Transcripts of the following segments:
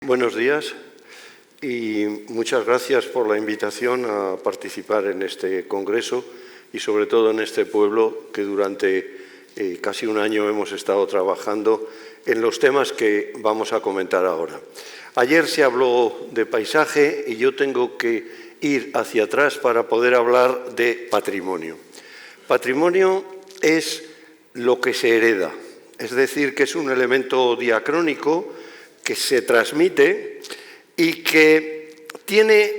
Buenos días y muchas gracias por la invitación a participar en este congreso y sobre todo en este pueblo que durante casi un año hemos estado trabajando en los temas que vamos a comentar ahora. Ayer se habló de paisaje y yo tengo que ir hacia atrás para poder hablar de patrimonio. Patrimonio es lo que se hereda, es decir, que es un elemento diacrónico que se transmite y que tiene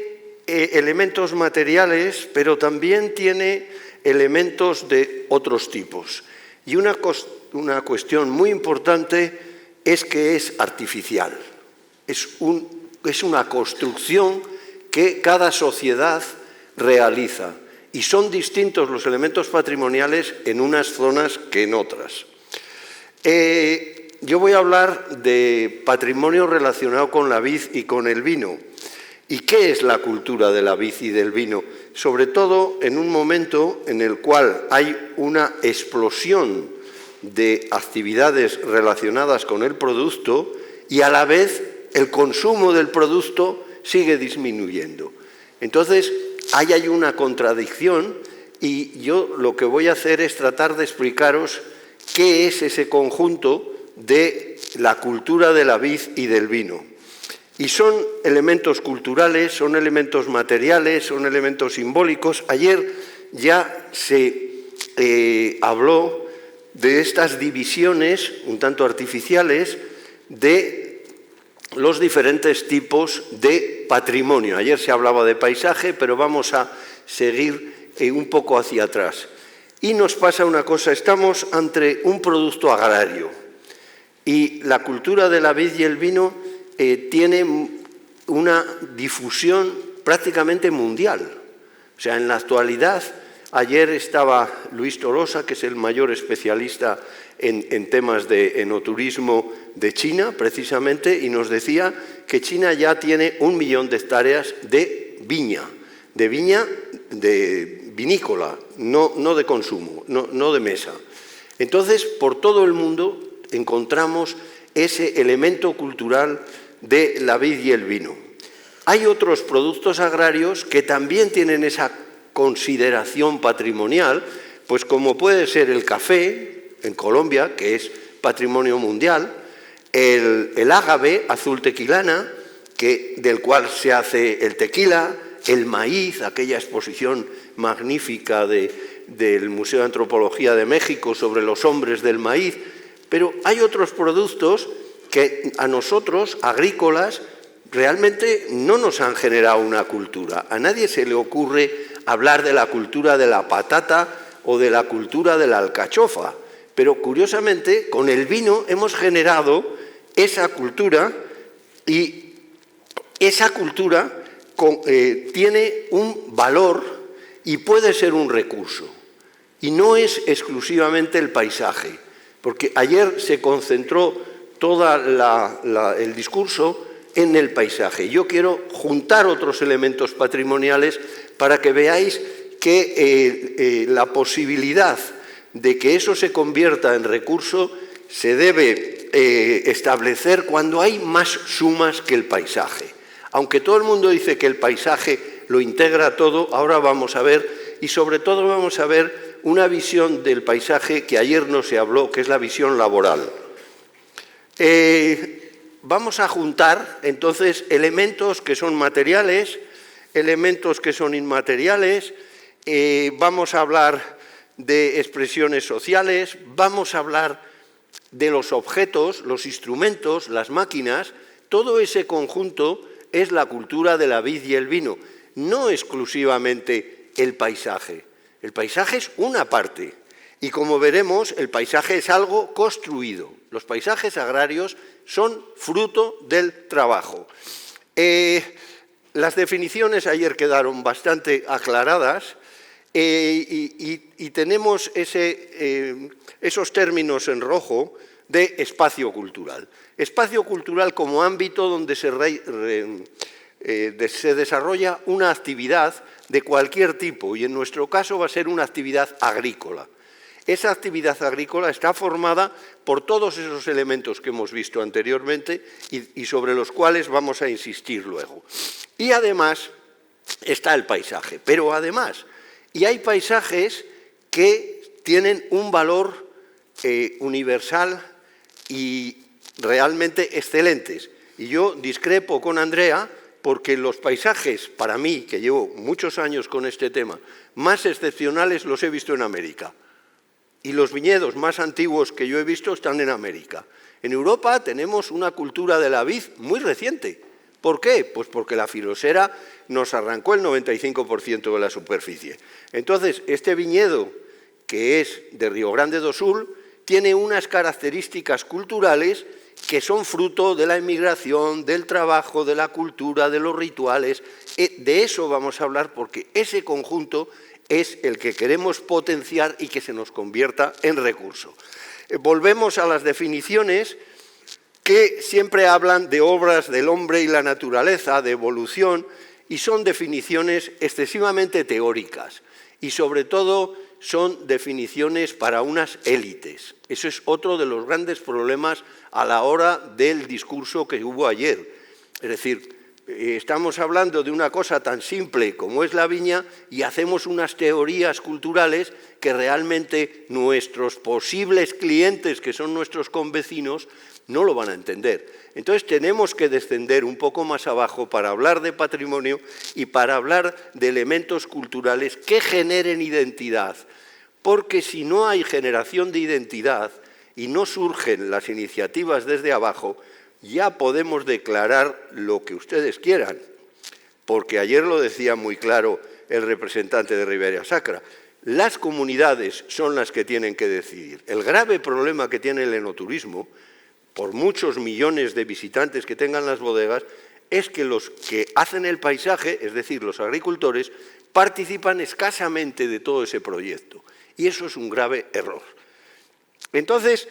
elementos materiales, pero también tiene elementos de otros tipos. Y una cuestión muy importante es que es artificial. Es una construcción que cada sociedad realiza y son distintos los elementos patrimoniales en unas zonas que en otras. Yo voy a hablar de patrimonio relacionado con la vid y con el vino. ¿Y qué es la cultura de la vid y del vino? Sobre todo en un momento en el cual hay una explosión de actividades relacionadas con el producto y a la vez el consumo del producto sigue disminuyendo. Entonces, ahí hay una contradicción y yo lo que voy a hacer es tratar de explicaros qué es ese conjunto de la cultura de la vid y del vino. Y son elementos culturales, son elementos materiales, son elementos simbólicos. Ayer ya se habló de estas divisiones un tanto artificiales de los diferentes tipos de patrimonio. Ayer se hablaba de paisaje, pero vamos a seguir un poco hacia atrás. Y nos pasa una cosa, estamos ante un producto agrario y la cultura de la vid y el vino tiene una difusión prácticamente mundial. O sea, en la actualidad, ayer estaba Luis Tolosa, que es el mayor especialista en temas de enoturismo de China, precisamente, y nos decía que China ya tiene 1 millón de hectáreas de viña de vinícola, no de consumo, no de mesa. Entonces, por todo el mundo encontramos ese elemento cultural de la vid y el vino. Hay otros productos agrarios que también tienen esa consideración patrimonial, pues como puede ser el café en Colombia, que es patrimonio mundial, el ágave azul tequilana, del cual se hace el tequila, el maíz, aquella exposición magnífica del Museo de Antropología de México sobre los hombres del maíz, pero hay otros productos que a nosotros, agrícolas, realmente no nos han generado una cultura. A nadie se le ocurre hablar de la cultura de la patata o de la cultura de la alcachofa, pero curiosamente con el vino hemos generado esa cultura y esa cultura tiene un valor y puede ser un recurso. Y no es exclusivamente el paisaje, porque ayer se concentró todo el discurso en el paisaje. Yo quiero juntar otros elementos patrimoniales para que veáis que la posibilidad de que eso se convierta en recurso se debe establecer cuando hay más sumas que el paisaje. Aunque todo el mundo dice que el paisaje lo integra todo, ahora vamos a ver, y sobre todo vamos a ver una visión del paisaje que ayer no se habló, que es la visión laboral. Vamos a juntar, entonces, elementos que son materiales, elementos que son inmateriales, vamos a hablar de expresiones sociales, vamos a hablar de los objetos, los instrumentos, las máquinas. Todo ese conjunto es la cultura de la vid y el vino, no exclusivamente el paisaje. El paisaje es una parte y, como veremos, el paisaje es algo construido. Los paisajes agrarios son fruto del trabajo. Las definiciones ayer quedaron bastante aclaradas y tenemos esos términos en rojo de espacio cultural. Espacio cultural como ámbito donde se desarrolla una actividad de cualquier tipo y en nuestro caso va a ser una actividad agrícola. esa actividad agrícola está formada por todos esos elementos que hemos visto anteriormente y sobre los cuales vamos a insistir luego. Y además está el paisaje, pero además, y hay paisajes que tienen un valor universal y realmente excelentes. Y yo discrepo con Andrea porque los paisajes, para mí, que llevo muchos años con este tema, más excepcionales los he visto en América. Y los viñedos más antiguos que yo he visto están en América. En Europa tenemos una cultura de la vid muy reciente. ¿Por qué? Pues porque la filosera nos arrancó el 95% de la superficie. Entonces, este viñedo, que es de Río Grande do Sul, tiene unas características culturales que son fruto de la inmigración, del trabajo, de la cultura, de los rituales. De eso vamos a hablar porque ese conjunto es el que queremos potenciar y que se nos convierta en recurso. Volvemos a las definiciones que siempre hablan de obras del hombre y la naturaleza, de evolución, y son definiciones excesivamente teóricas y sobre todo son definiciones para unas élites. Eso es otro de los grandes problemas a la hora del discurso que hubo ayer. Es decir, estamos hablando de una cosa tan simple como es la viña y hacemos unas teorías culturales que realmente nuestros posibles clientes, que son nuestros convecinos, no lo van a entender. Entonces tenemos que descender un poco más abajo para hablar de patrimonio y para hablar de elementos culturales que generen identidad. Porque si no hay generación de identidad y no surgen las iniciativas desde abajo, ya podemos declarar lo que ustedes quieran. Porque ayer lo decía muy claro el representante de Ribera Sacra. Las comunidades son las que tienen que decidir. El grave problema que tiene el enoturismo, por muchos millones de visitantes que tengan las bodegas, es que los que hacen el paisaje, es decir, los agricultores, participan escasamente de todo ese proyecto. Y eso es un grave error. Entonces,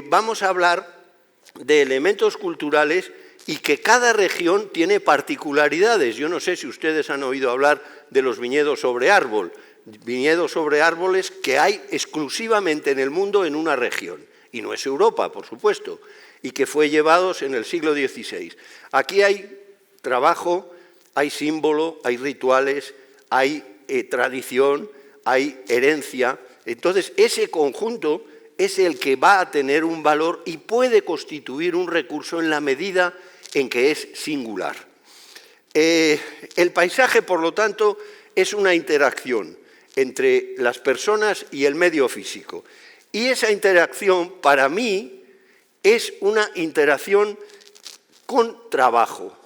vamos a hablar de elementos culturales y que cada región tiene particularidades. Yo no sé si ustedes han oído hablar de los viñedos sobre árbol, viñedos sobre árboles que hay exclusivamente en el mundo en una región. Y no es Europa, por supuesto, y que fue llevados en el siglo XVI. Aquí hay trabajo, hay símbolo, hay rituales, hay tradición, hay herencia. Entonces, ese conjunto es el que va a tener un valor y puede constituir un recurso en la medida en que es singular. El paisaje, por lo tanto, es una interacción entre las personas y el medio físico. Y esa interacción, para mí, es una interacción con trabajo.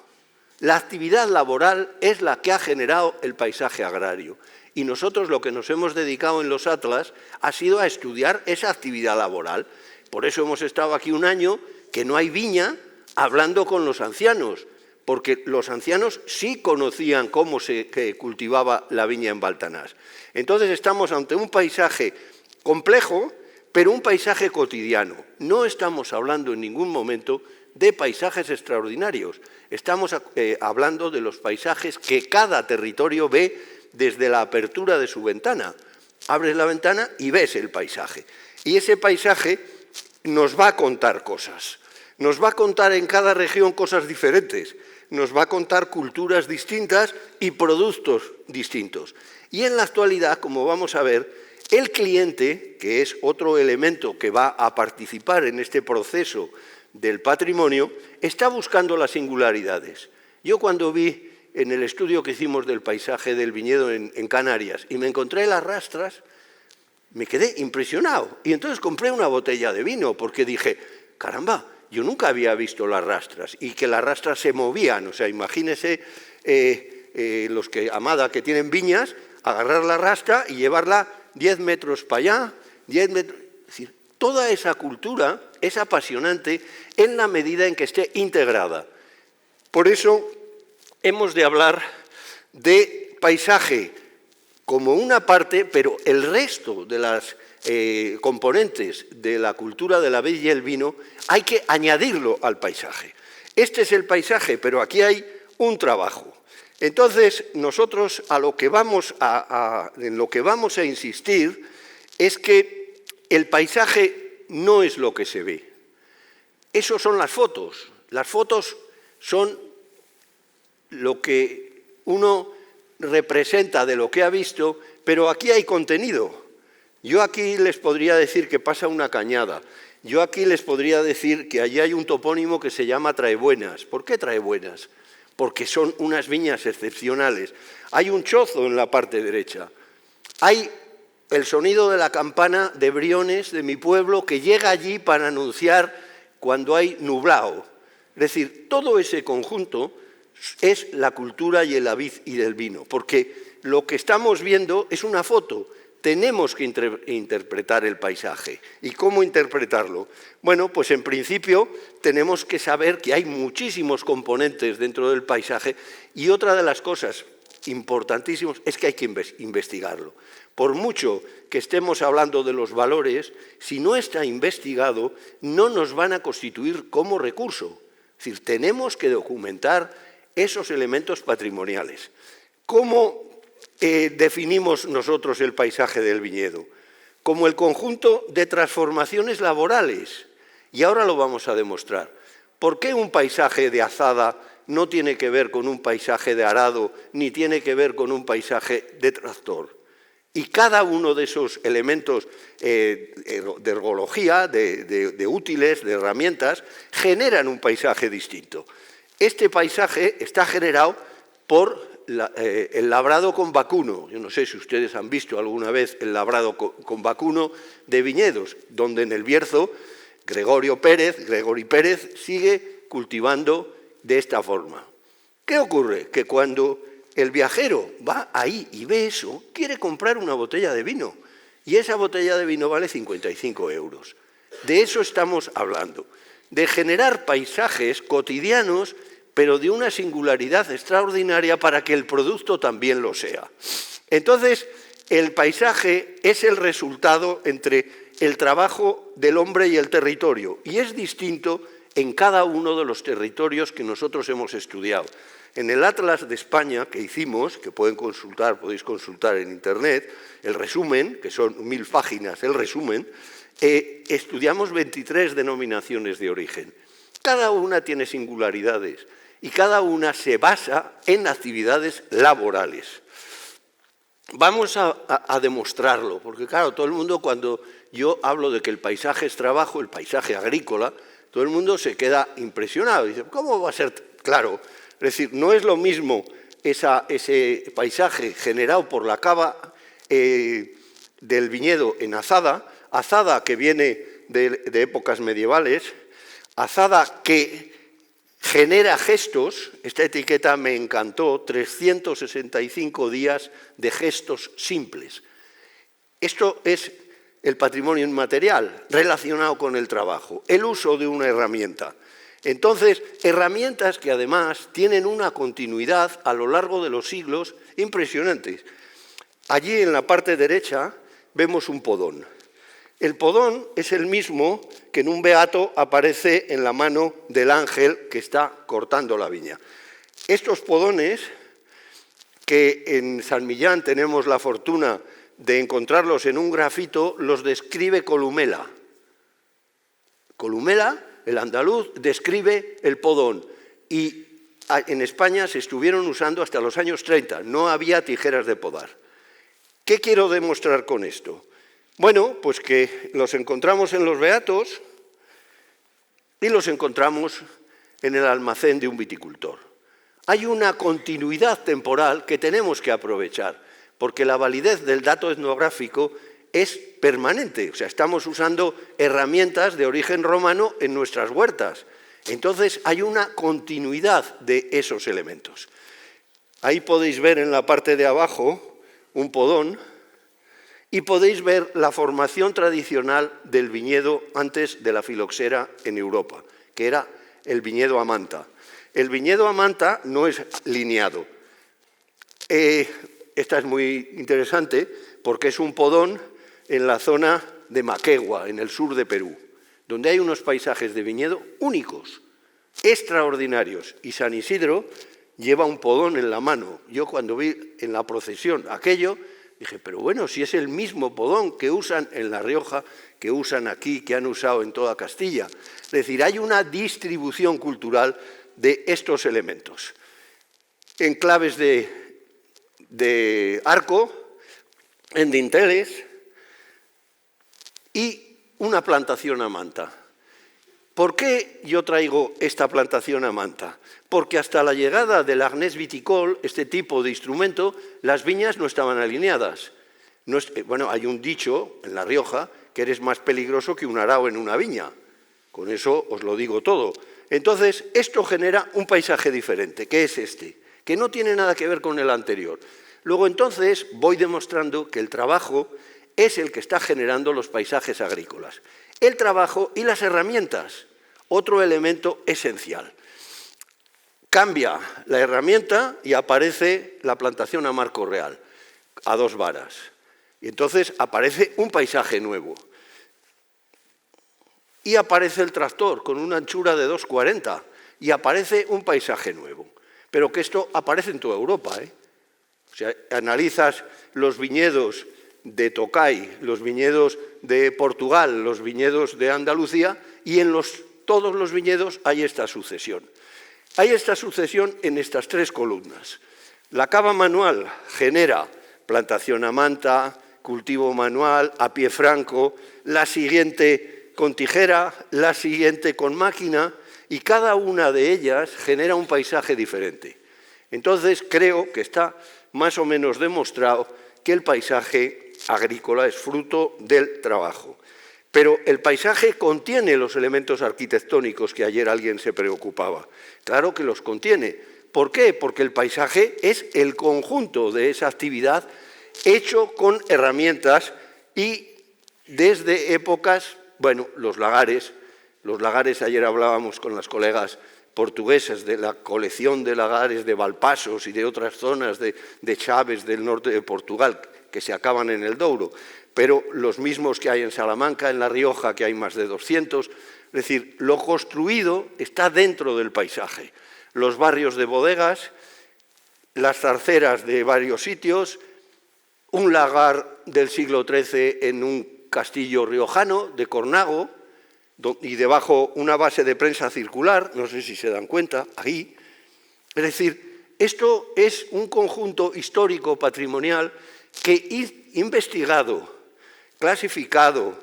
La actividad laboral es la que ha generado el paisaje agrario. Y nosotros lo que nos hemos dedicado en los Atlas ha sido a estudiar esa actividad laboral. Por eso hemos estado aquí un año que no hay viña hablando con los ancianos, porque los ancianos sí conocían cómo se cultivaba la viña en Baltanás. Entonces estamos ante un paisaje complejo, pero un paisaje cotidiano. No estamos hablando en ningún momento de paisajes extraordinarios. Estamos hablando de los paisajes que cada territorio ve desde la apertura de su ventana. Abres la ventana y ves el paisaje. Y ese paisaje nos va a contar cosas. Nos va a contar en cada región cosas diferentes. Nos va a contar culturas distintas y productos distintos. Y en la actualidad, como vamos a ver, el cliente, que es otro elemento que va a participar en este proceso del patrimonio, está buscando las singularidades. Yo cuando vi en el estudio que hicimos del paisaje del viñedo en Canarias y me encontré las rastras, me quedé impresionado. Y entonces compré una botella de vino porque dije, caramba, yo nunca había visto las rastras y que las rastras se movían. O sea, imagínese los que, Amada, que tienen viñas, agarrar la rastra y llevarla 10 metros para allá, 10 metros... Es decir, toda esa cultura es apasionante en la medida en que esté integrada. Por eso hemos de hablar de paisaje como una parte, pero el resto de las componentes de la cultura de la vid y el vino hay que añadirlo al paisaje. Este es el paisaje, pero aquí hay un trabajo. Entonces, nosotros en lo que vamos a insistir es que el paisaje no es lo que se ve. Eso son las fotos. Las fotos son lo que uno representa de lo que ha visto, pero aquí hay contenido. Yo aquí les podría decir que pasa una cañada. Yo aquí les podría decir que allí hay un topónimo que se llama Traebuenas. ¿Por qué Traebuenas? Porque son unas viñas excepcionales. Hay un chozo en la parte derecha. Hay el sonido de la campana de Briones, de mi pueblo, que llega allí para anunciar cuando hay nublado. Es decir, todo ese conjunto es la cultura y la vid y del vino, porque lo que estamos viendo es una foto. Tenemos que interpretar el paisaje. ¿Y cómo interpretarlo? Bueno, pues en principio tenemos que saber que hay muchísimos componentes dentro del paisaje y otra de las cosas importantísimas es que hay que investigarlo. Por mucho que estemos hablando de los valores, si no está investigado, no nos van a constituir como recurso. Es decir, tenemos que documentar esos elementos patrimoniales. ¿Cómo definimos nosotros el paisaje del viñedo? Como el conjunto de transformaciones laborales. Y ahora lo vamos a demostrar. ¿Por qué un paisaje de azada no tiene que ver con un paisaje de arado, ni tiene que ver con un paisaje de tractor? Y cada uno de esos elementos de ergología, de útiles, de herramientas, generan un paisaje distinto. Este paisaje está generado por el labrado con vacuno. Yo no sé si ustedes han visto alguna vez el labrado con vacuno de viñedos, donde en el Bierzo Gregory Pérez sigue cultivando de esta forma. ¿Qué ocurre? Que cuando el viajero va ahí y ve eso, quiere comprar una botella de vino. Y esa botella de vino vale 55 euros. De eso estamos hablando. De generar paisajes cotidianos, pero de una singularidad extraordinaria para que el producto también lo sea. Entonces, el paisaje es el resultado entre el trabajo del hombre y el territorio, y es distinto en cada uno de los territorios que nosotros hemos estudiado. En el Atlas de España que hicimos, que podéis consultar en Internet, el resumen, que son 1000 páginas, el resumen, estudiamos 23 denominaciones de origen. Cada una tiene singularidades y cada una se basa en actividades laborales. Vamos a demostrarlo, porque claro, todo el mundo cuando yo hablo de que el paisaje es trabajo, el paisaje agrícola, todo el mundo se queda impresionado. Dice, ¿cómo va a ser claro? Es decir, no es lo mismo ese paisaje generado por la cava del viñedo en azada, azada que viene de épocas medievales, azada que genera gestos. Esta etiqueta me encantó, 365 días de gestos simples. Esto es el patrimonio inmaterial relacionado con el trabajo, el uso de una herramienta. Entonces, herramientas que además tienen una continuidad a lo largo de los siglos impresionantes. Allí en la parte derecha vemos un podón. El podón es el mismo que en un beato aparece en la mano del ángel que está cortando la viña. Estos podones, que en San Millán tenemos la fortuna de encontrarlos en un grafito, los describe Columela. Columela, el andaluz, describe el podón y en España se estuvieron usando hasta los años 30, no había tijeras de podar. ¿Qué quiero demostrar con esto? Bueno, pues que los encontramos en los beatos y los encontramos en el almacén de un viticultor. Hay una continuidad temporal que tenemos que aprovechar, porque la validez del dato etnográfico es permanente. O sea, estamos usando herramientas de origen romano en nuestras huertas. Entonces, hay una continuidad de esos elementos. Ahí podéis ver en la parte de abajo un podón y podéis ver la formación tradicional del viñedo antes de la filoxera en Europa, que era el viñedo a manta. El viñedo a manta no es lineado. Esta es muy interesante porque es un podón en la zona de Maquegua, en el sur de Perú, donde hay unos paisajes de viñedo únicos, extraordinarios. Y San Isidro lleva un podón en la mano. Yo cuando vi en la procesión aquello, Dije, pero bueno, si es el mismo podón que usan en La Rioja, que usan aquí, que han usado en toda Castilla. Es decir, hay una distribución cultural de estos elementos. Enclaves de arco, en dinteles y una plantación a manta. ¿Por qué yo traigo esta plantación a manta? Porque hasta la llegada del arnés viticol, este tipo de instrumento, las viñas no estaban alineadas. Bueno, hay un dicho en La Rioja que eres más peligroso que un arao en una viña. Con eso os lo digo todo. Entonces, esto genera un paisaje diferente, que es este, que no tiene nada que ver con el anterior. Luego, entonces, voy demostrando que el trabajo es el que está generando los paisajes agrícolas. El trabajo y las herramientas, otro elemento esencial. Cambia la herramienta y aparece la plantación a marco real, a 2 varas. Y entonces aparece un paisaje nuevo. Y aparece el tractor con una anchura de 2,40 y aparece un paisaje nuevo. Pero que esto aparece en toda Europa, ¿eh? O sea, analizas los viñedos de Tocay, los viñedos de Portugal, los viñedos de Andalucía, y en todos los viñedos hay esta sucesión. Hay esta sucesión en estas 3 columnas. La cava manual genera plantación a manta, cultivo manual, a pie franco, la siguiente con tijera, la siguiente con máquina, y cada una de ellas genera un paisaje diferente. Entonces, creo que está más o menos demostrado que el paisaje agrícola es fruto del trabajo. Pero el paisaje contiene los elementos arquitectónicos que ayer alguien se preocupaba. Claro que los contiene. ¿Por qué? Porque el paisaje es el conjunto de esa actividad hecho con herramientas y desde épocas, bueno, los lagares, ayer hablábamos con las colegas portuguesas de la colección de lagares de Valpasos y de otras zonas de Chaves del norte de Portugal que se acaban en el Douro, pero los mismos que hay en Salamanca, en La Rioja, que hay más de 200, es decir, lo construido está dentro del paisaje. Los barrios de bodegas, las zarceras de varios sitios, un lagar del siglo XIII en un castillo riojano de Cornago, y debajo una base de prensa circular, no sé si se dan cuenta, ahí. Es decir, esto es un conjunto histórico patrimonial que investigado, clasificado,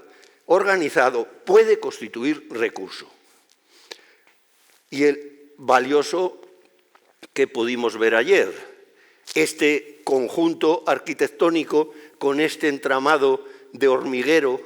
organizado, puede constituir recurso. Y el valioso que pudimos ver ayer, este conjunto arquitectónico con este entramado de hormiguero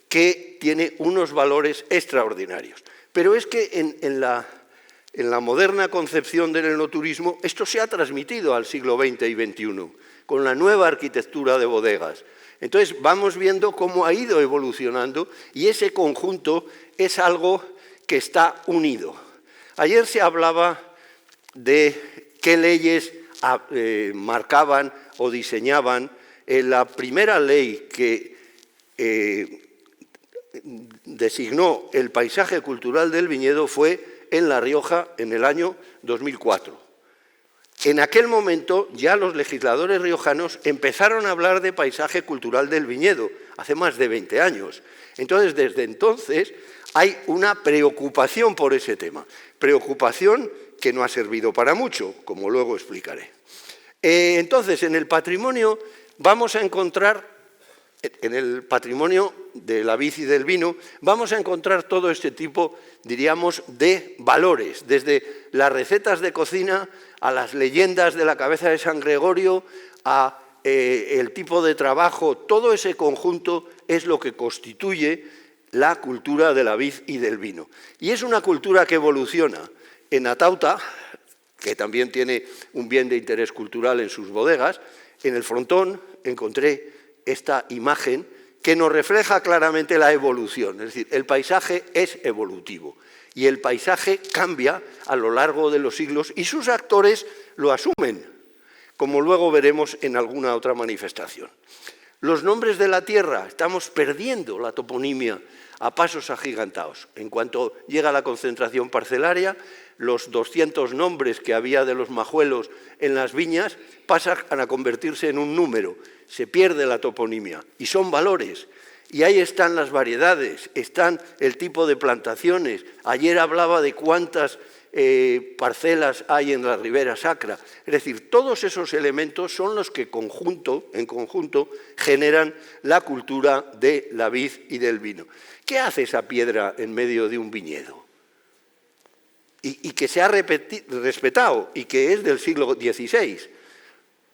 que tiene unos valores extraordinarios. Pero es que en la moderna concepción del enoturismo esto se ha transmitido al siglo XX y XXI, con la nueva arquitectura de bodegas. Entonces vamos viendo cómo ha ido evolucionando y ese conjunto es algo que está unido. Ayer se hablaba de qué leyes marcaban o diseñaban. La primera ley que designó el paisaje cultural del viñedo fue en La Rioja en el año 2004. En aquel momento ya los legisladores riojanos empezaron a hablar de paisaje cultural del viñedo, hace más de 20 años. Entonces, desde entonces hay una preocupación por ese tema, preocupación que no ha servido para mucho, como luego explicaré. Entonces, en el patrimonio vamos a encontrar, en el patrimonio de la vid y del vino, vamos a encontrar todo este tipo, diríamos, de valores, desde las recetas de cocina a las leyendas de la cabeza de San Gregorio, a el tipo de trabajo, todo ese conjunto es lo que constituye la cultura de la vid y del vino. Y es una cultura que evoluciona. En Atauta, que también tiene un bien de interés cultural en sus bodegas, en el frontón encontré esta imagen que nos refleja claramente la evolución. Es decir, el paisaje es evolutivo y el paisaje cambia a lo largo de los siglos y sus actores lo asumen, como luego veremos en alguna otra manifestación. Los nombres de la tierra, estamos perdiendo la toponimia a pasos agigantados. En cuanto llega la concentración parcelaria, los 200 nombres que había de los majuelos en las viñas pasan a convertirse en un número. se pierde la toponimia y son valores. Y ahí están las variedades, están el tipo de plantaciones. Ayer hablaba de cuántas parcelas hay en la Ribera Sacra. Es decir, todos esos elementos son los que en conjunto generan la cultura de la vid y del vino. ¿Qué hace esa piedra en medio de un viñedo? Y que se ha respetado y que es del siglo XVI.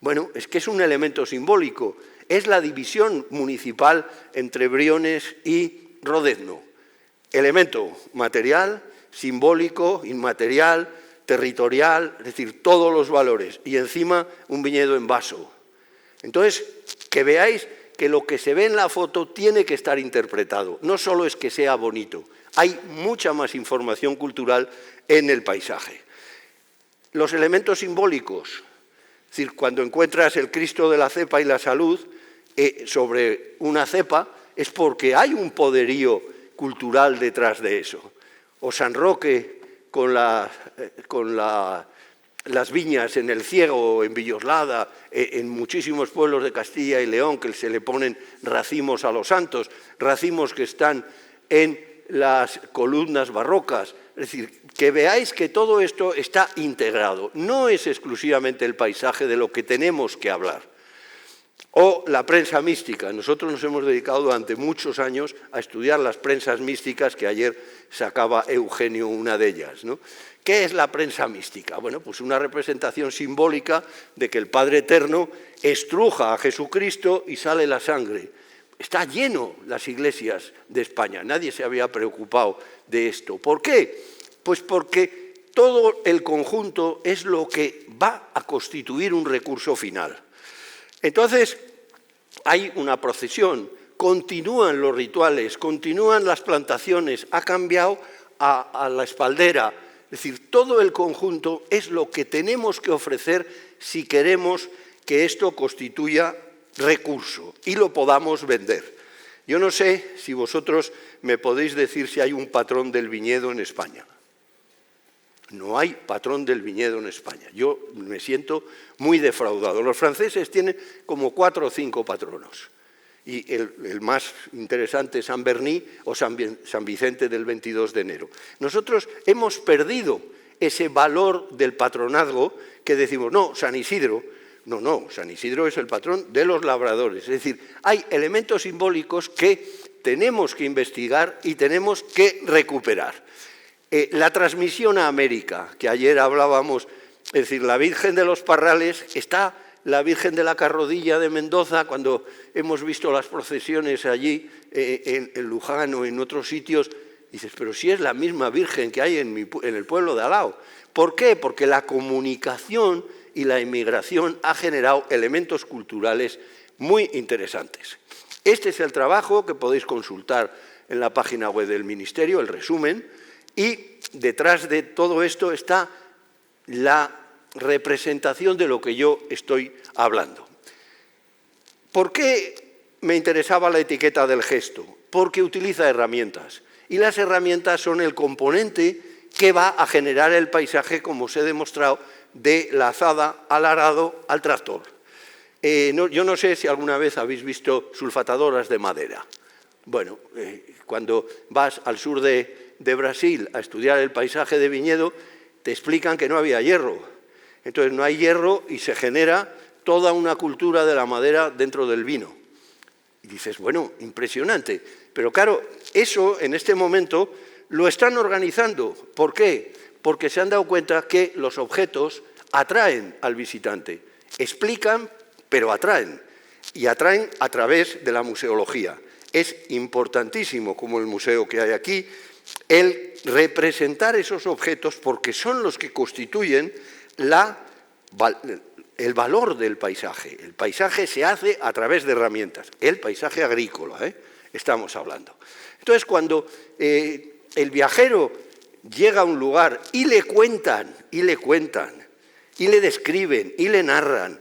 Bueno, es que es un elemento simbólico. Es la división municipal entre Briones y Rodezno. Elemento material, simbólico, inmaterial, territorial, es decir, todos los valores. Y encima un viñedo en vaso. Entonces, que veáis que lo que se ve en la foto tiene que estar interpretado. No solo es que sea bonito, hay mucha más información cultural en el paisaje. Los elementos simbólicos, es decir, cuando encuentras el Cristo de la cepa y la salud sobre una cepa, es porque hay un poderío cultural detrás de eso. O San Roque con las viñas en El Ciego, en Villoslada, en muchísimos pueblos de Castilla y León, que se le ponen racimos a los santos, racimos que están en las columnas barrocas. Es decir, que veáis que todo esto está integrado. No es exclusivamente el paisaje de lo que tenemos que hablar. O la prensa mística. Nosotros nos hemos dedicado durante muchos años a estudiar las prensas místicas, que ayer sacaba Eugenio una de ellas, ¿no? ¿Qué es la prensa mística? Bueno, pues una representación simbólica de que el Padre Eterno estruja a Jesucristo y sale la sangre. Está lleno las iglesias de España. Nadie se había preocupado de esto. ¿Por qué? Pues porque todo el conjunto es lo que va a constituir un recurso final. Entonces, hay una procesión, continúan los rituales, continúan las plantaciones, ha cambiado a la espaldera. Es decir, todo el conjunto es lo que tenemos que ofrecer si queremos que esto constituya recurso y lo podamos vender. Yo no sé si vosotros me podéis decir si hay un patrón del viñedo en España. No hay patrón del viñedo en España. Yo me siento muy defraudado. Los franceses tienen como 4 o 5 patronos. Y el más interesante es San Berní o San Vicente del 22 de enero. Nosotros hemos perdido ese valor del patronazgo que decimos, no, San Isidro. No, San Isidro es el patrón de los labradores. Es decir, hay elementos simbólicos que tenemos que investigar y tenemos que recuperar. La transmisión a América, que ayer hablábamos, es decir, la Virgen de los Parrales, está la Virgen de la Carrodilla de Mendoza, cuando hemos visto las procesiones allí en Luján o en otros sitios, dices, pero si es la misma Virgen que hay en el pueblo de al lado. ¿Por qué? Porque la comunicación y la inmigración ha generado elementos culturales muy interesantes. Este es el trabajo que podéis consultar en la página web del Ministerio, el resumen, y detrás de todo esto está la representación de lo que yo estoy hablando. ¿Por qué me interesaba la etiqueta del gesto? Porque utiliza herramientas, y las herramientas son el componente que va a generar el paisaje, como os he demostrado, de la azada al arado al tractor. Yo no sé si alguna vez habéis visto sulfatadoras de madera. Bueno, cuando vas al sur de Brasil a estudiar el paisaje de viñedo, te explican que no había hierro. Entonces no hay hierro y se genera toda una cultura de la madera dentro del vino. Y dices, bueno, impresionante. Pero claro, eso en este momento lo están organizando. ¿Por qué? Porque se han dado cuenta que los objetos atraen al visitante. Explican, pero atraen. Y atraen a través de la museología. Es importantísimo, como el museo que hay aquí, el representar esos objetos porque son los que constituyen el valor del paisaje. El paisaje se hace a través de herramientas. El paisaje agrícola, estamos hablando. Entonces, cuando el viajero llega a un lugar y le cuentan, y le describen, y le narran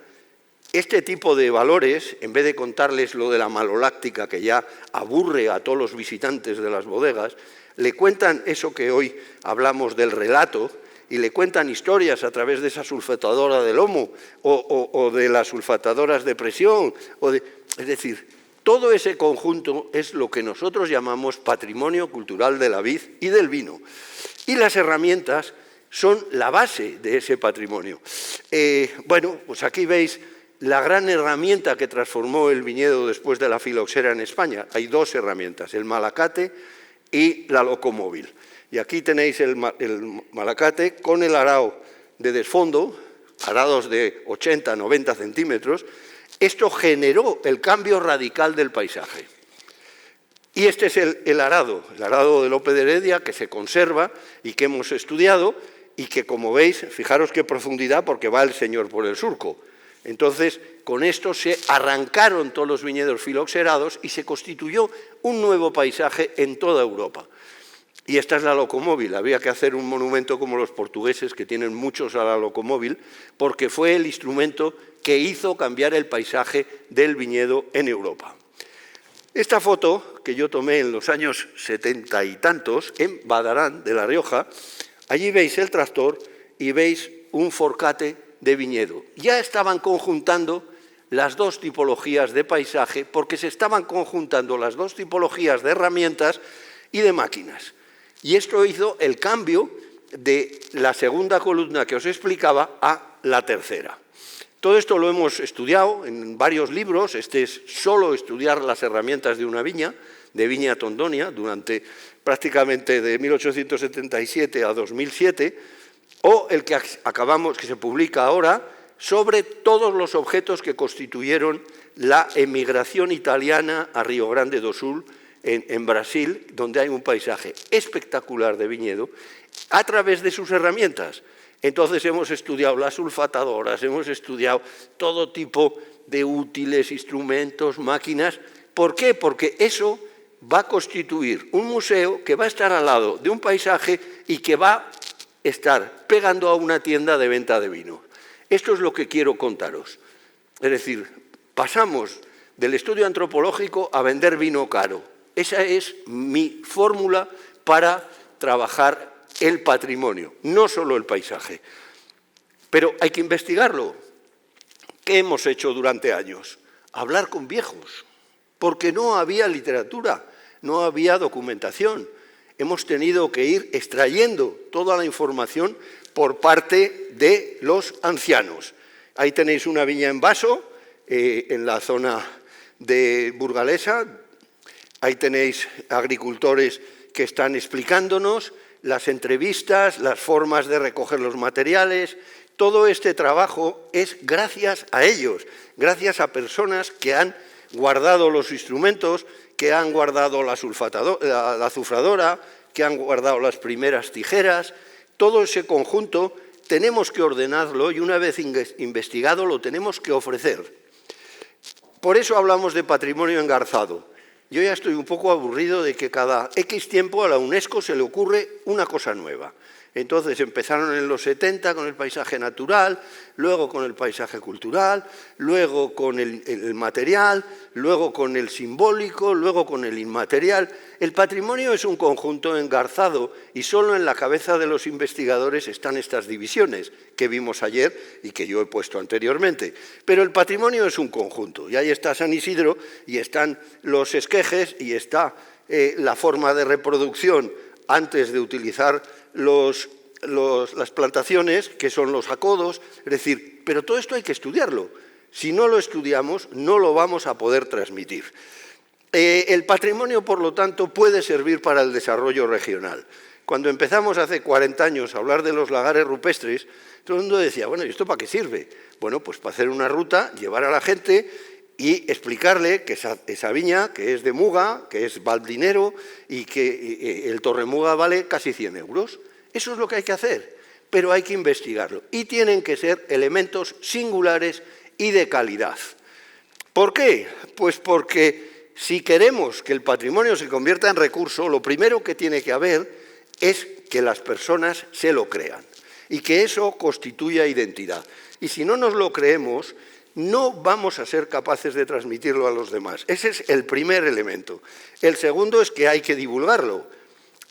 este tipo de valores, en vez de contarles lo de la maloláctica que ya aburre a todos los visitantes de las bodegas, le cuentan eso que hoy hablamos del relato, y le cuentan historias a través de esa sulfatadora de lomo o de las sulfatadoras de presión. Es decir, todo ese conjunto es lo que nosotros llamamos patrimonio cultural de la vid y del vino. Y las herramientas son la base de ese patrimonio. Bueno, pues aquí veis la gran herramienta que transformó el viñedo después de la filoxera en España. Hay dos herramientas, el malacate y la locomóvil. Y aquí tenéis el malacate con el arado de desfondo, arados de 80, 90 centímetros. Esto generó el cambio radical del paisaje. Y este es el arado de Lope de Heredia, que se conserva y que hemos estudiado, y que, como veis, fijaros qué profundidad, porque va el señor por el surco. Entonces, con esto se arrancaron todos los viñedos filoxerados y se constituyó un nuevo paisaje en toda Europa. Y esta es la locomóvil. Había que hacer un monumento como los portugueses, que tienen muchos a la locomóvil, porque fue el instrumento que hizo cambiar el paisaje del viñedo en Europa. Esta foto, que yo tomé en los años 70 y tantos, en Badarán, de La Rioja, allí veis el tractor y veis un forcate de viñedo. Ya estaban conjuntando las dos tipologías de paisaje, porque se estaban conjuntando las dos tipologías de herramientas y de máquinas. Y esto hizo el cambio de la segunda columna que os explicaba a la tercera. Todo esto lo hemos estudiado en varios libros. Este es solo estudiar las herramientas de una viña, de Viña Tondonia, durante prácticamente de 1877 a 2007, o el que acabamos, que se publica ahora, sobre todos los objetos que constituyeron la emigración italiana a Río Grande do Sul, en Brasil, donde hay un paisaje espectacular de viñedo, a través de sus herramientas. Entonces hemos estudiado las sulfatadoras, hemos estudiado todo tipo de útiles, instrumentos, máquinas. ¿Por qué? Porque eso va a constituir un museo que va a estar al lado de un paisaje y que va a estar pegando a una tienda de venta de vino. Esto es lo que quiero contaros. Es decir, pasamos del estudio antropológico a vender vino caro. Esa es mi fórmula para trabajar el patrimonio, no solo el paisaje. Pero hay que investigarlo. ¿Qué hemos hecho durante años? Hablar con viejos, porque no había literatura, no había documentación. Hemos tenido que ir extrayendo toda la información por parte de los ancianos. Ahí tenéis una viña en Vaso, en la zona de Burgalesa. Ahí tenéis agricultores que están explicándonos las entrevistas, las formas de recoger los materiales. Todo este trabajo es gracias a ellos, gracias a personas que han guardado los instrumentos, que han guardado la azufradora, que han guardado las primeras tijeras. Todo ese conjunto tenemos que ordenarlo y una vez investigado lo tenemos que ofrecer. Por eso hablamos de patrimonio engarzado. Yo ya estoy un poco aburrido de que cada X tiempo a la UNESCO se le ocurre una cosa nueva. Entonces empezaron en los 70 con el paisaje natural, luego con el paisaje cultural, luego con el material, luego con el simbólico, luego con el inmaterial. El patrimonio es un conjunto engarzado y solo en la cabeza de los investigadores están estas divisiones que vimos ayer y que yo he puesto anteriormente. Pero el patrimonio es un conjunto y ahí está San Isidro y están los esquejes y está la forma de reproducción antes de utilizar las plantaciones, que son los acodos, es decir, pero todo esto hay que estudiarlo. Si no lo estudiamos, no lo vamos a poder transmitir. El patrimonio, por lo tanto, puede servir para el desarrollo regional. Cuando empezamos hace 40 años a hablar de los lagares rupestres, todo el mundo decía, bueno, ¿y esto para qué sirve? Bueno, pues para hacer una ruta, llevar a la gente y explicarle que esa viña, que es de Muga, que es Valdinero y que el Torremuga vale casi 100 euros. Eso es lo que hay que hacer, pero hay que investigarlo. Y tienen que ser elementos singulares y de calidad. ¿Por qué? Pues porque si queremos que el patrimonio se convierta en recurso, lo primero que tiene que haber es que las personas se lo crean y que eso constituya identidad. Y si no nos lo creemos, no vamos a ser capaces de transmitirlo a los demás. Ese es el primer elemento. El segundo es que hay que divulgarlo.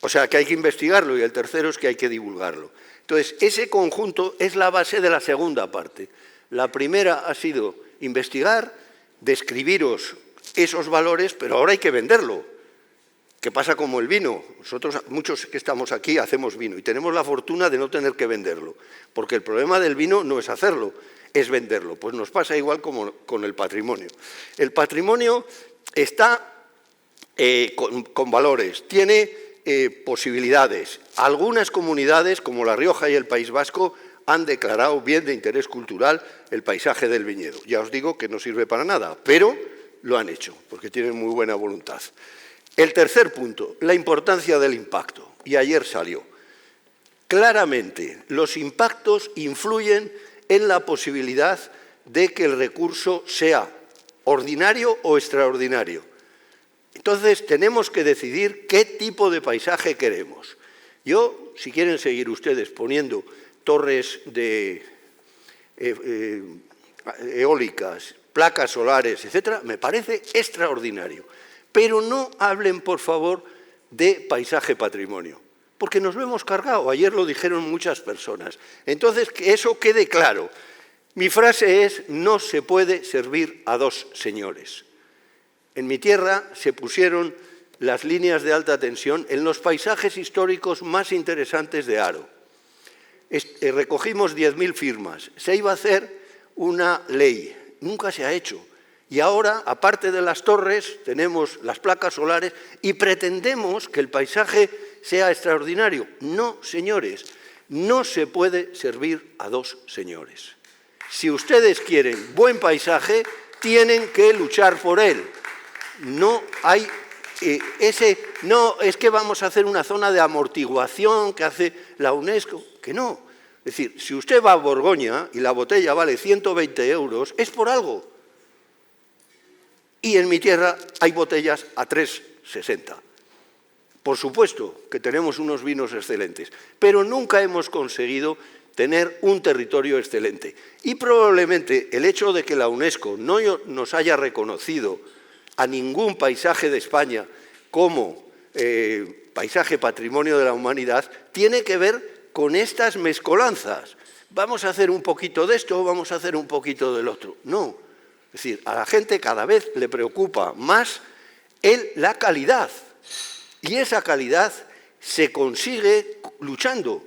O sea, que hay que investigarlo, y el tercero es que hay que divulgarlo. Entonces, ese conjunto es la base de la segunda parte. La primera ha sido investigar, describiros esos valores, pero ahora hay que venderlo. ¿Qué pasa como el vino? Nosotros, muchos que estamos aquí, hacemos vino y tenemos la fortuna de no tener que venderlo, porque el problema del vino no es hacerlo, es venderlo. Pues nos pasa igual como con el patrimonio. El patrimonio está con valores, tiene posibilidades. Algunas comunidades, como La Rioja y el País Vasco, han declarado bien de interés cultural el paisaje del viñedo. Ya os digo que no sirve para nada, pero lo han hecho, porque tienen muy buena voluntad. El tercer punto, la importancia del impacto. Y ayer salió. Claramente, los impactos influyen en la posibilidad de que el recurso sea ordinario o extraordinario. Entonces, tenemos que decidir qué tipo de paisaje queremos. Yo, si quieren seguir ustedes poniendo torres de eólicas, placas solares, etcétera, me parece extraordinario. Pero no hablen, por favor, de paisaje patrimonio, porque nos lo hemos cargado. Ayer lo dijeron muchas personas. Entonces, que eso quede claro. Mi frase es: no se puede servir a dos señores. En mi tierra se pusieron las líneas de alta tensión en los paisajes históricos más interesantes de Haro. Recogimos 10.000 firmas. Se iba a hacer una ley. Nunca se ha hecho. Y ahora, aparte de las torres, tenemos las placas solares y pretendemos que el paisaje sea extraordinario. No, señores, no se puede servir a dos señores. Si ustedes quieren buen paisaje, tienen que luchar por él. No hay no es que vamos a hacer una zona de amortiguación que hace la UNESCO, que no. Es decir, si usted va a Borgoña y la botella vale 120 euros, es por algo. Y en mi tierra hay botellas a 3,60. Por supuesto que tenemos unos vinos excelentes, pero nunca hemos conseguido tener un territorio excelente. Y probablemente el hecho de que la UNESCO no nos haya reconocido a ningún paisaje de España como paisaje patrimonio de la humanidad tiene que ver con estas mezcolanzas. Vamos a hacer un poquito de esto, vamos a hacer un poquito del otro. No. Es decir, a la gente cada vez le preocupa más la calidad. Y esa calidad se consigue luchando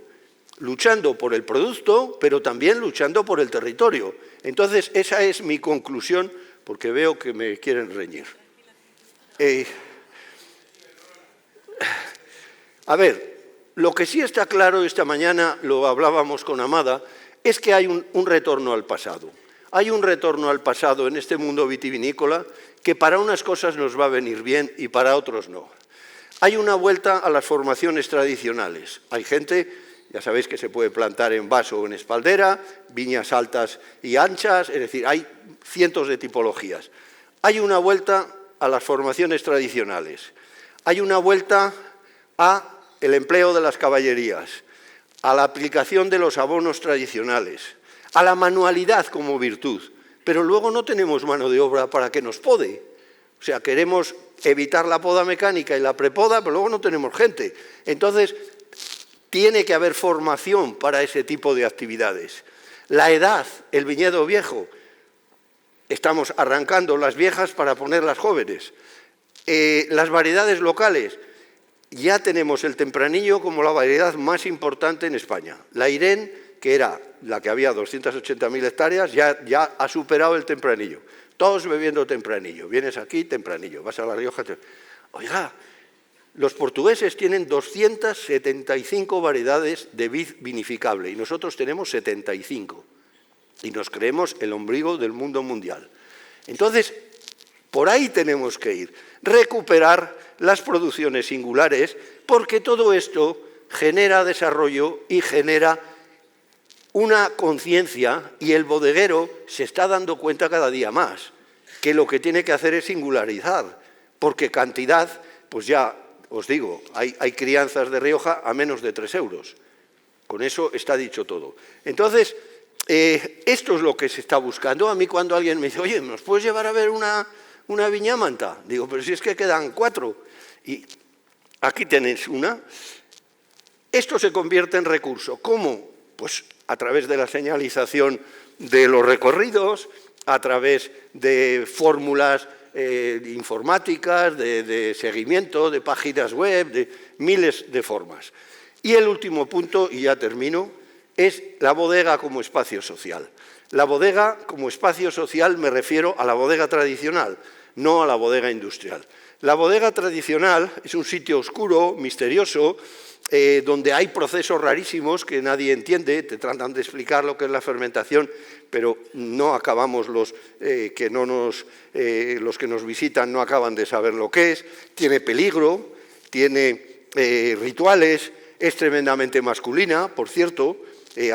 por el producto, pero también luchando por el territorio. Entonces, esa es mi conclusión, porque veo que me quieren reñir. A ver, lo que sí está claro, esta mañana lo hablábamos con Amada, es que hay un retorno al pasado. Hay un retorno al pasado en este mundo vitivinícola que para unas cosas nos va a venir bien y para otros no. Hay una vuelta a las formaciones tradicionales. Hay gente, ya sabéis que se puede plantar en vaso o en espaldera, viñas altas y anchas, es decir, hay cientos de tipologías. Hay una vuelta a las formaciones tradicionales. Hay una vuelta al empleo de las caballerías, a la aplicación de los abonos tradicionales, a la manualidad como virtud, pero luego no tenemos mano de obra para que nos pode. O sea, queremos evitar la poda mecánica y la prepoda, pero luego no tenemos gente. Entonces, tiene que haber formación para ese tipo de actividades. La edad, el viñedo viejo, estamos arrancando las viejas para poner las jóvenes. Las variedades locales, ya tenemos el tempranillo como la variedad más importante en España. La Irene, que era la que había 280.000 hectáreas, ya ha superado el tempranillo. Todos bebiendo tempranillo. Vienes aquí, tempranillo. Vas a La Rioja. Oiga, los portugueses tienen 275 variedades de vid vinificable y nosotros tenemos 75. Y nos creemos el ombligo del mundo mundial. Entonces, por ahí tenemos que ir. Recuperar las producciones singulares, porque todo esto genera desarrollo y genera una conciencia, y el bodeguero se está dando cuenta cada día más que lo que tiene que hacer es singularizar, porque cantidad, pues ya os digo, hay crianzas de Rioja a menos de 3 euros. Con eso está dicho todo. Entonces, esto es lo que se está buscando. A mí cuando alguien me dice, oye, ¿nos puedes llevar a ver una viña manta? Digo, pero si es que quedan 4. Y Aquí tenéis una. Esto se convierte en recurso. ¿Cómo? Pues a través de la señalización de los recorridos, a través de fórmulas informáticas, de seguimiento, de páginas web, de miles de formas. Y el último punto, y ya termino, es la bodega como espacio social. La bodega como espacio social me refiero a la bodega tradicional, no a la bodega industrial. La bodega tradicional es un sitio oscuro, misterioso, donde hay procesos rarísimos que nadie entiende, te tratan de explicar lo que es la fermentación, pero no acabamos los que nos visitan no acaban de saber lo que es, tiene peligro, tiene rituales, es tremendamente masculina, por cierto.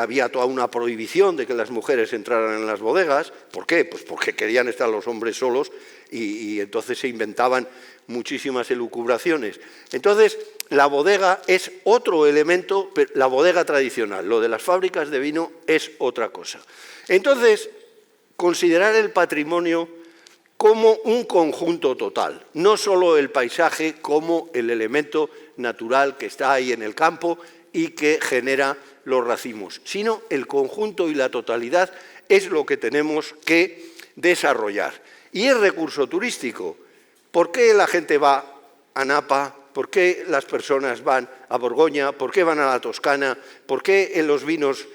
Había toda una prohibición de que las mujeres entraran en las bodegas. ¿Por qué? Pues porque querían estar los hombres solos y entonces se inventaban muchísimas elucubraciones. Entonces, la bodega es otro elemento, la bodega tradicional, lo de las fábricas de vino es otra cosa. Entonces, considerar el patrimonio como un conjunto total, no solo el paisaje como el elemento natural que está ahí en el campo y que genera los racimos, sino el conjunto y la totalidad es lo que tenemos que desarrollar. Y el recurso turístico. ¿Por qué la gente va a Napa? ¿Por qué las personas van a Borgoña? ¿Por qué van a la Toscana? ¿Por qué en los vinos,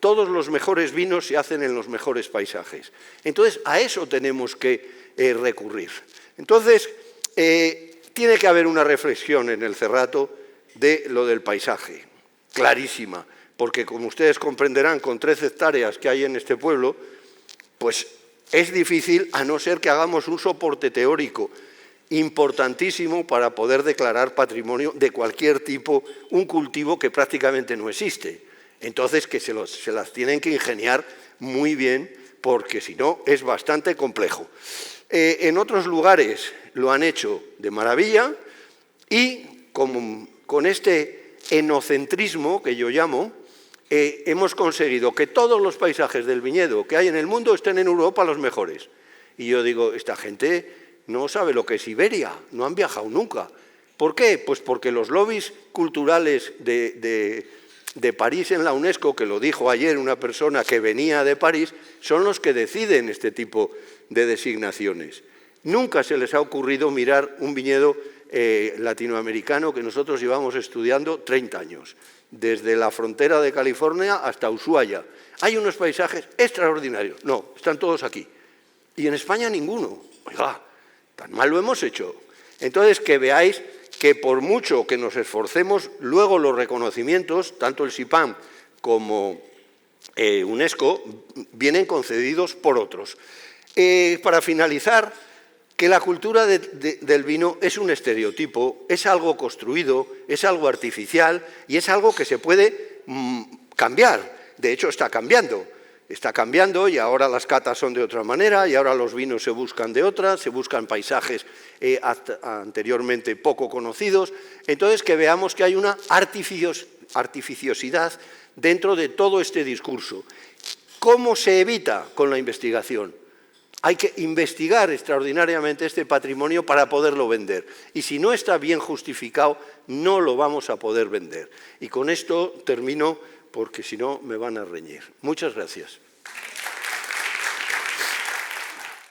todos los mejores vinos se hacen en los mejores paisajes? Entonces, a eso tenemos que recurrir. Entonces, tiene que haber una reflexión en el Cerrato de lo del paisaje, clarísima, porque como ustedes comprenderán, con 13 hectáreas que hay en este pueblo, pues es difícil, a no ser que hagamos un soporte teórico importantísimo para poder declarar patrimonio de cualquier tipo, un cultivo que prácticamente no existe. Entonces, que se las tienen que ingeniar muy bien, porque si no, es bastante complejo. En otros lugares lo han hecho de maravilla y con este enocentrismo, que yo llamo, hemos conseguido que todos los paisajes del viñedo que hay en el mundo estén en Europa los mejores. Y yo digo, esta gente no sabe lo que es Iberia, no han viajado nunca. ¿Por qué? Pues porque los lobbies culturales de París en la UNESCO, que lo dijo ayer una persona que venía de París, son los que deciden este tipo de designaciones. Nunca se les ha ocurrido mirar un viñedo latinoamericano que nosotros llevamos estudiando 30 años, desde la frontera de California hasta Ushuaia. Hay unos paisajes extraordinarios. No, están todos aquí. Y en España ninguno. Oiga, tan mal lo hemos hecho. Entonces, que veáis que por mucho que nos esforcemos, luego los reconocimientos, tanto el SIPAM como UNESCO, vienen concedidos por otros. Para finalizar, que la cultura del vino es un estereotipo, es algo construido, es algo artificial y es algo que se puede cambiar. De hecho, está cambiando y ahora las catas son de otra manera y ahora los vinos se buscan de otra, se buscan paisajes anteriormente poco conocidos. Entonces, que veamos que hay una artificiosidad dentro de todo este discurso. ¿Cómo se evita con la investigación? Hay que investigar extraordinariamente este patrimonio para poderlo vender. Y si no está bien justificado, no lo vamos a poder vender. Y con esto termino, porque si no me van a reñir. Muchas gracias.